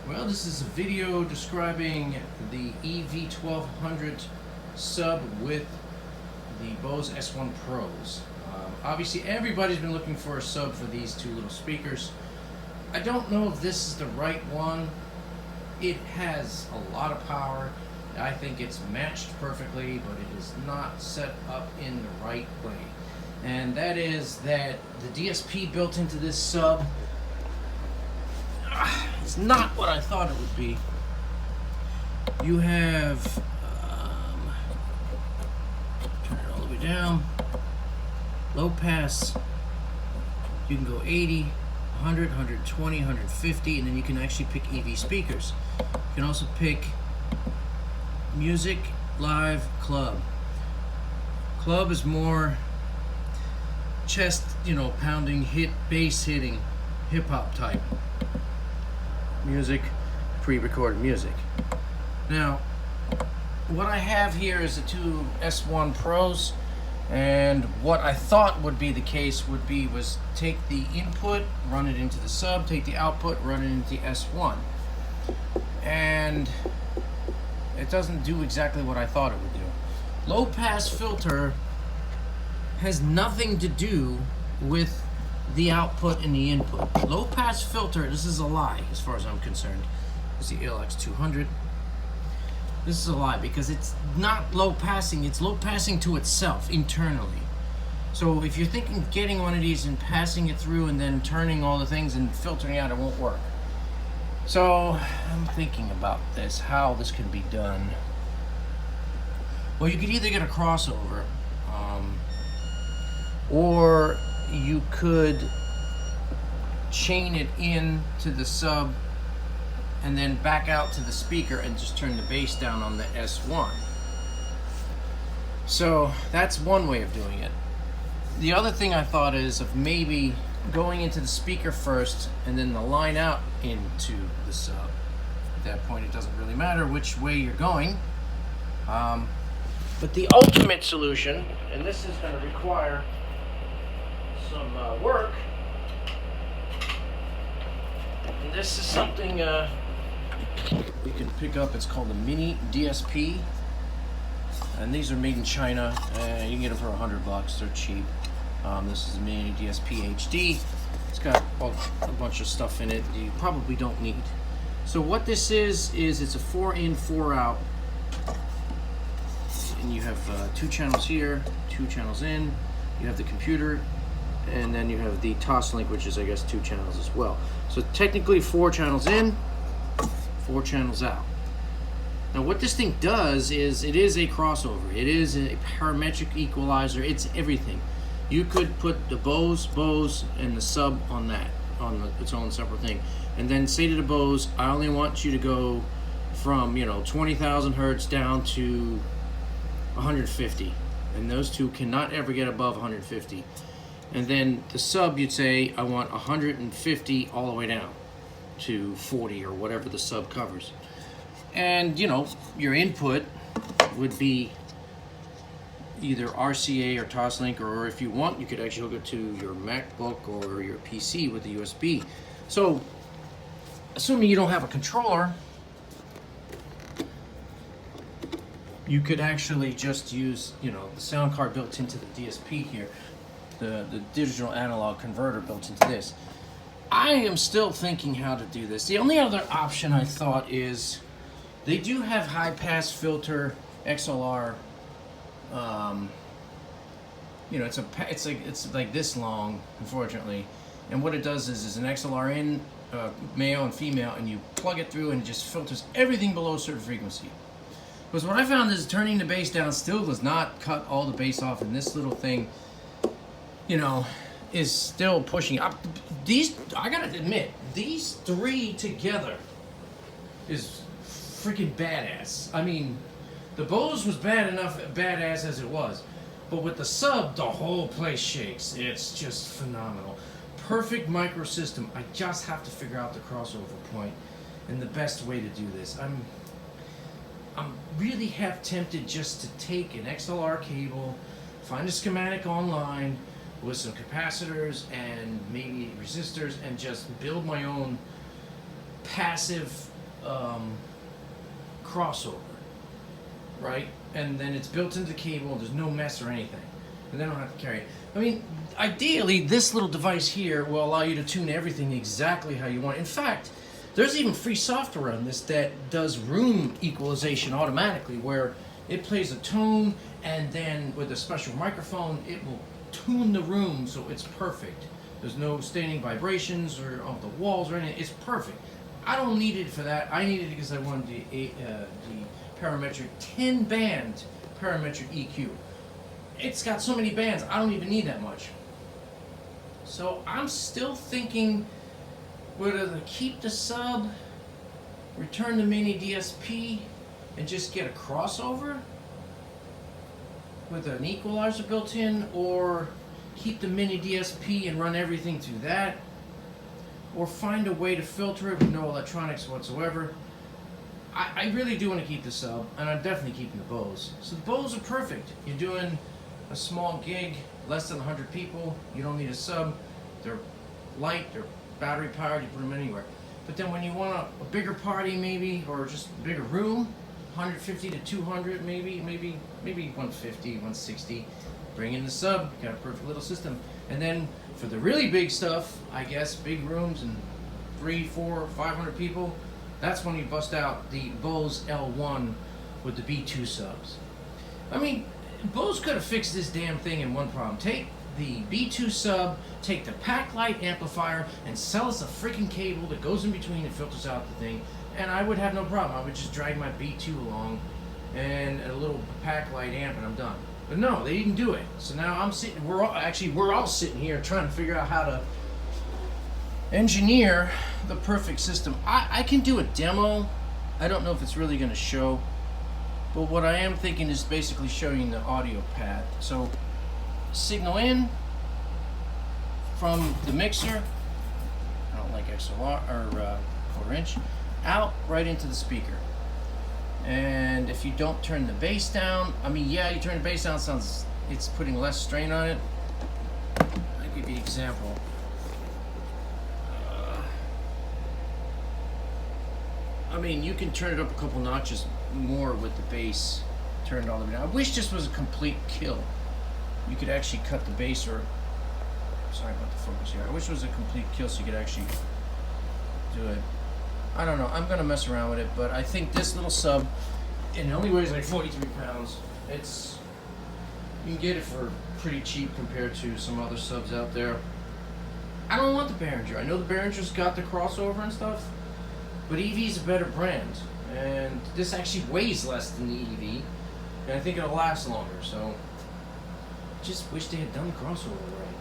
Well, this is a video describing the EV1200 sub with the Bose S1 Pros. Obviously, everybody's been looking for a sub for these two little speakers. I don't know if this is the right one. It has a lot of power. I think it's matched perfectly, but it is not set up in the right way. And that is that the DSP built into this sub, it's not what I thought it would be. You have, turn it all the way down, low pass, you can go 80, 100, 120, 150, and then you can actually pick EV speakers. You can also pick music, live, club. Club is more chest, pounding, bass hitting, hip hop type music, pre-recorded music. Now, what I have here is the two S1 Pros, and what I thought would be the case was take the input, run it into the sub, take the output, run it into the S1. And it doesn't do exactly what I thought it would do. Low pass filter has nothing to do with the output and the input. Low pass filter, this is a lie as far as I'm concerned. It's the LX200. This is a lie because it's not low passing, it's low passing to itself internally. So if you're thinking of getting one of these and passing it through and then turning all the things and filtering out, it won't work. So I'm thinking about this, how this can be done. Well, you could either get a crossover, or you could chain it in to the sub and then back out to the speaker and just turn the bass down on the S1. So that's one way of doing it. The other thing I thought is of maybe going into the speaker first and then the line out into the sub. At that point, it doesn't really matter which way you're going. But the ultimate solution, and this is going to require some work, and this is something you can pick up. It's called the Mini DSP, and these are made in China. You can get them for $100. They're cheap. This is the Mini DSP HD. It's got a bunch of stuff in it that you probably don't need. So what this is it's a 4-in, 4-out, and you have 2 channels here, 2 channels in. You have the computer, and then you have the Toslink, which is, I guess, 2 channels as well. So technically 4 channels in, 4 channels out. Now what this thing does is it is a crossover. It is a parametric equalizer. It's everything. You could put the Bose, and the sub on that, its own separate thing. And then say to the Bose, I only want you to go from, 20,000 hertz down to 150. And those two cannot ever get above 150. And then the sub, you'd say, I want 150 all the way down to 40 or whatever the sub covers. And, your input would be either RCA or Toslink, or if you want, you could actually hook it to your MacBook or your PC with the USB. So, assuming you don't have a controller, you could actually just use, the sound card built into the DSP here, the digital analog converter built into this. I am still thinking how to do this. The only other option I thought is they do have high pass filter XLR. It's like this long, unfortunately. And what it does is an XLR in, male and female, and you plug it through and it just filters everything below a certain frequency. Because what I found is turning the bass down still does not cut all the bass off, and this little thing, is still pushing up. I gotta admit, these 3 together is freaking badass. I mean, the Bose was badass as it was, but with the sub, the whole place shakes. It's just phenomenal. Perfect micro system. I just have to figure out the crossover point and the best way to do this. I'm really half tempted just to take an XLR cable, find a schematic online with some capacitors and maybe resistors, and just build my own passive crossover, right? And then it's built into the cable, there's no mess or anything. And they don't have to carry it. I mean, ideally, this little device here will allow you to tune everything exactly how you want. In fact, there's even free software on this that does room equalization automatically, where it plays a tone, and then with a special microphone, it will tune the room so it's perfect. There's no standing vibrations or off the walls or anything. It's perfect. I don't need it for that. I need it because I wanted the parametric 10-band parametric EQ. It's got so many bands, I don't even need that much. So I'm still thinking whether to keep the sub, return the mini DSP, and just get a crossover with an equalizer built in, or keep the mini DSP and run everything through that, or find a way to filter it with no electronics whatsoever. I really do want to keep the sub, and I'm definitely keeping the Bose. So the Bose are perfect. You're doing a small gig, less than 100 people, you don't need a sub. They're light, they're battery powered, you put them anywhere. But then when you want a bigger party maybe, or just a bigger room, 150 to 200 maybe 150, 160, bring in the sub, got a perfect little system. And then for the really big stuff, I guess, big rooms and 300, 400, 500 people, that's when you bust out the Bose L1 with the B2 subs. I mean, Bose could have fixed this damn thing in one problem. Take the B2 sub, take the pack light amplifier, and sell us a freaking cable that goes in between and filters out the thing, and I would have no problem. I would just drag my B2 along and a little pack light amp, and I'm done. But no, they didn't do it. So now I'm sitting. We're all sitting here trying to figure out how to engineer the perfect system. I can do a demo. I don't know if it's really going to show, but what I am thinking is basically showing the audio pad. So signal in from the mixer. I don't like XLR or quarter inch. Out right into the speaker. And if you don't turn the bass down, I mean, yeah, you turn the bass down, it's putting less strain on it. I'll give you an example. I mean, you can turn it up a couple notches more with the bass. Turn it all the way down. I wish this was a complete kill. You could actually cut the bass, or sorry about the focus here. I wish it was a complete kill so you could actually do it. I don't know. I'm gonna mess around with it, but I think this little sub, and it only weighs like 43 pounds. You can get it for pretty cheap compared to some other subs out there. I don't want the Behringer. I know the Behringer's got the crossover and stuff, but EV's a better brand, and this actually weighs less than the EV, and I think it'll last longer. So, just wish they had done the crossover right.